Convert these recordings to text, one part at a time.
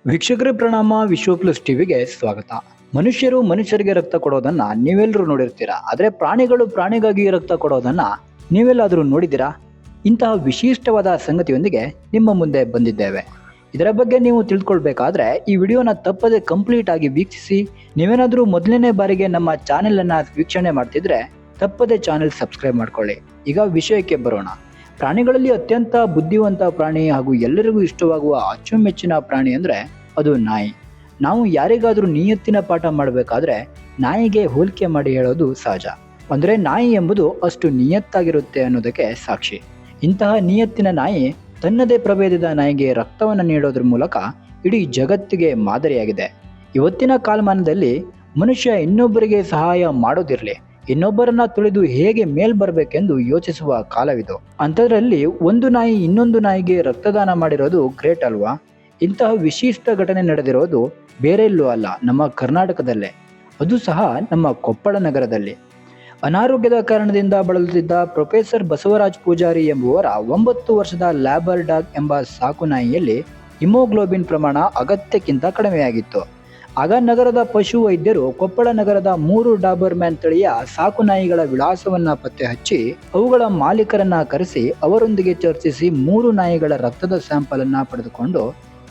ವೀಕ್ಷಕರೇ ಪ್ರಣಾಮ. ವಿಶ್ವ ಪ್ಲಸ್ ಟಿವಿಗೆ ಸ್ವಾಗತ. ಮನುಷ್ಯರು ಮನುಷ್ಯರಿಗೆ ರಕ್ತ ಕೊಡೋದನ್ನ ನೀವೆಲ್ಲರೂ ನೋಡಿರ್ತೀರಾ, ಆದ್ರೆ ಪ್ರಾಣಿಗಳು ಪ್ರಾಣಿಗಾಗಿ ರಕ್ತ ಕೊಡೋದನ್ನ ನೀವೆಲ್ಲಾದರೂ ನೋಡಿದ್ದೀರಾ? ಇಂತಹ ವಿಶಿಷ್ಟವಾದ ಸಂಗತಿಯೊಂದಿಗೆ ನಿಮ್ಮ ಮುಂದೆ ಬಂದಿದ್ದೇವೆ. ಇದರ ಬಗ್ಗೆ ನೀವು ತಿಳ್ಕೊಳ್ಬೇಕಾದ್ರೆ ಈ ವಿಡಿಯೋನ ತಪ್ಪದೆ ಕಂಪ್ಲೀಟ್ ಆಗಿ ವೀಕ್ಷಿಸಿ. ನೀವೇನಾದರೂ ಮೊದಲನೇ ಬಾರಿಗೆ ನಮ್ಮ ಚಾನೆಲ್ ಅನ್ನ ವೀಕ್ಷಣೆ ಮಾಡ್ತಿದ್ರೆ ತಪ್ಪದೆ ಚಾನೆಲ್ ಸಬ್ಸ್ಕ್ರೈಬ್ ಮಾಡ್ಕೊಳ್ಳಿ. ಈಗ ವಿಷಯಕ್ಕೆ ಬರೋಣ. ಪ್ರಾಣಿಗಳಲ್ಲಿ ಅತ್ಯಂತ ಬುದ್ಧಿವಂತ ಪ್ರಾಣಿ ಹಾಗೂ ಎಲ್ಲರಿಗೂ ಇಷ್ಟವಾಗುವ ಅಚ್ಚುಮೆಚ್ಚಿನ ಪ್ರಾಣಿ ಅಂದರೆ ಅದು ನಾಯಿ. ನಾವು ಯಾರಿಗಾದರೂ ನಿಯತ್ತಿನ ಪಾಠ ಮಾಡಬೇಕಾದ್ರೆ ನಾಯಿಗೆ ಹೋಲಿಕೆ ಮಾಡಿ ಹೇಳೋದು ಸಹಜ. ಅಂದರೆ ನಾಯಿ ಎಂಬುದು ಅಷ್ಟು ನಿಯತ್ತಾಗಿರುತ್ತೆ ಅನ್ನೋದಕ್ಕೆ ಸಾಕ್ಷಿ. ಇಂತಹ ನಿಯತ್ತಿನ ನಾಯಿ ತನ್ನದೇ ಪ್ರಭೇದದ ನಾಯಿಗೆ ರಕ್ತವನ್ನು ನೀಡೋದ್ರ ಮೂಲಕ ಇಡೀ ಜಗತ್ತಿಗೆ ಮಾದರಿಯಾಗಿದೆ. ಇವತ್ತಿನ ಕಾಲಮಾನದಲ್ಲಿ ಮನುಷ್ಯ ಇನ್ನೊಬ್ಬರಿಗೆ ಸಹಾಯ ಮಾಡೋದಿರಲಿ, ಇನ್ನೊಬ್ಬರನ್ನ ತುಳಿದು ಹೇಗೆ ಮೇಲ್ ಬರಬೇಕೆಂದು ಯೋಚಿಸುವ ಕಾಲವಿದು. ಅಂಥದ್ರಲ್ಲಿ ಒಂದು ನಾಯಿ ಇನ್ನೊಂದು ನಾಯಿಗೆ ರಕ್ತದಾನ ಮಾಡಿರೋದು ಗ್ರೇಟ್ ಅಲ್ವಾ? ಇಂತಹ ವಿಶಿಷ್ಟ ಘಟನೆ ನಡೆದಿರೋದು ಬೇರೆಲ್ಲೂ ಅಲ್ಲ, ನಮ್ಮ ಕರ್ನಾಟಕದಲ್ಲೇ, ಅದು ಸಹ ನಮ್ಮ ಕೊಪ್ಪಳ ನಗರದಲ್ಲಿ. ಅನಾರೋಗ್ಯದ ಕಾರಣದಿಂದ ಬಳಲುತ್ತಿದ್ದ ಪ್ರೊಫೆಸರ್ ಬಸವರಾಜ್ ಪೂಜಾರಿ ಎಂಬುವರ 9 ವರ್ಷದ ಲ್ಯಾಬರ್ ಡಾಗ್ ಎಂಬ ಸಾಕು ನಾಯಿಯಲ್ಲಿ ಹಿಮೋಗ್ಲೋಬಿನ್ ಪ್ರಮಾಣ ಅಗತ್ಯಕ್ಕಿಂತ ಕಡಿಮೆಯಾಗಿತ್ತು. ಆಗ ನಗರದ ಪಶು ವೈದ್ಯರು ಕೊಪ್ಪಳ ನಗರದ 3 ಡಾಬರ್ ಮ್ಯಾನ್ ತಳಿಯ ಸಾಕು ನಾಯಿಗಳ ವಿಳಾಸವನ್ನ ಪತ್ತೆ ಹಚ್ಚಿ ಅವುಗಳ ಮಾಲೀಕರನ್ನ ಕರೆಸಿ ಅವರೊಂದಿಗೆ ಚರ್ಚಿಸಿ 3 ನಾಯಿಗಳ ರಕ್ತದ ಸ್ಯಾಂಪಲ್ ಅನ್ನ ಪಡೆದುಕೊಂಡು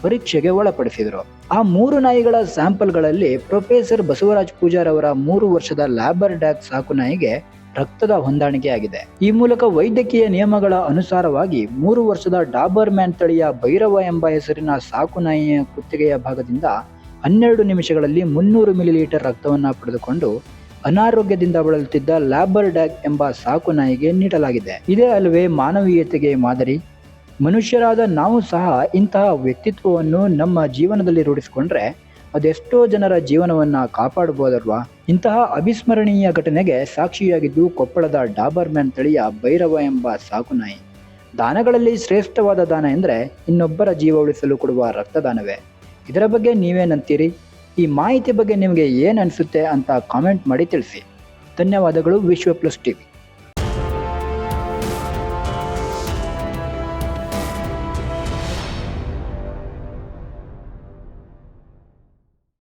ಪರೀಕ್ಷೆಗೆ ಒಳಪಡಿಸಿದರು. ಆ 3 ನಾಯಿಗಳ ಸ್ಯಾಂಪಲ್ಗಳಲ್ಲಿ ಪ್ರೊಫೆಸರ್ ಬಸವರಾಜ್ ಪೂಜಾರ್ ಅವರ 3 ವರ್ಷದ ಲ್ಯಾಬರ್ ಡಾಗ್ ಸಾಕು ನಾಯಿಗೆ ರಕ್ತದ ಹೊಂದಾಣಿಕೆಯಾಗಿದೆ. ಈ ಮೂಲಕ ವೈದ್ಯಕೀಯ ನಿಯಮಗಳ ಅನುಸಾರವಾಗಿ 3 ವರ್ಷದ ಡಾಬರ್ ಮ್ಯಾನ್ ತಳಿಯ ಭೈರವ ಎಂಬ ಹೆಸರಿನ ಸಾಕು ನಾಯಿಯ ಕುತ್ತಿಗೆಯ ಭಾಗದಿಂದ 12 ನಿಮಿಷಗಳಲ್ಲಿ 300 ಮಿಲಿಲೀಟರ್ ರಕ್ತವನ್ನು ಪಡೆದುಕೊಂಡು ಅನಾರೋಗ್ಯದಿಂದ ಬಳಲುತ್ತಿದ್ದ ಲ್ಯಾಬರ್ ಡಾಗ್ ಎಂಬ ಸಾಕು ನಾಯಿಗೆ ನೀಡಲಾಗಿದೆ. ಇದೇ ಅಲ್ಲವೇ ಮಾನವೀಯತೆಗೆ ಮಾದರಿ? ಮನುಷ್ಯರಾದ ನಾವು ಸಹ ಇಂತಹ ವ್ಯಕ್ತಿತ್ವವನ್ನು ನಮ್ಮ ಜೀವನದಲ್ಲಿ ರೂಢಿಸಿಕೊಂಡ್ರೆ ಅದೆಷ್ಟೋ ಜನರ ಜೀವನವನ್ನ ಕಾಪಾಡಬಹುದಲ್ವಾ? ಇಂತಹ ಅವಿಸ್ಮರಣೀಯ ಘಟನೆಗೆ ಸಾಕ್ಷಿಯಾಗಿದ್ದು ಕೊಪ್ಪಳದ ಡಾಬರ್ ಮ್ಯಾನ್ ತಳಿಯ ಭೈರವ ಎಂಬ ಸಾಕು ನಾಯಿ. ದಾನಗಳಲ್ಲಿ ಶ್ರೇಷ್ಠವಾದ ದಾನ ಎಂದರೆ ಇನ್ನೊಬ್ಬರ ಜೀವ ಉಳಿಸಲು ಕೊಡುವ ರಕ್ತದಾನವೇ. ಇದರ ಬಗ್ಗೆ ನೀವೇನಂತೀರಿ? ಈ ಮಾಹಿತಿ ಬಗ್ಗೆ ನಿಮಗೆ ಏನು ಅನಿಸುತ್ತೆ ಅಂತ ಕಾಮೆಂಟ್ ಮಾಡಿ ತಿಳಿಸಿ. ಧನ್ಯವಾದಗಳು. ವಿಶ್ವ ಪ್ಲಸ್ ಟಿವಿ.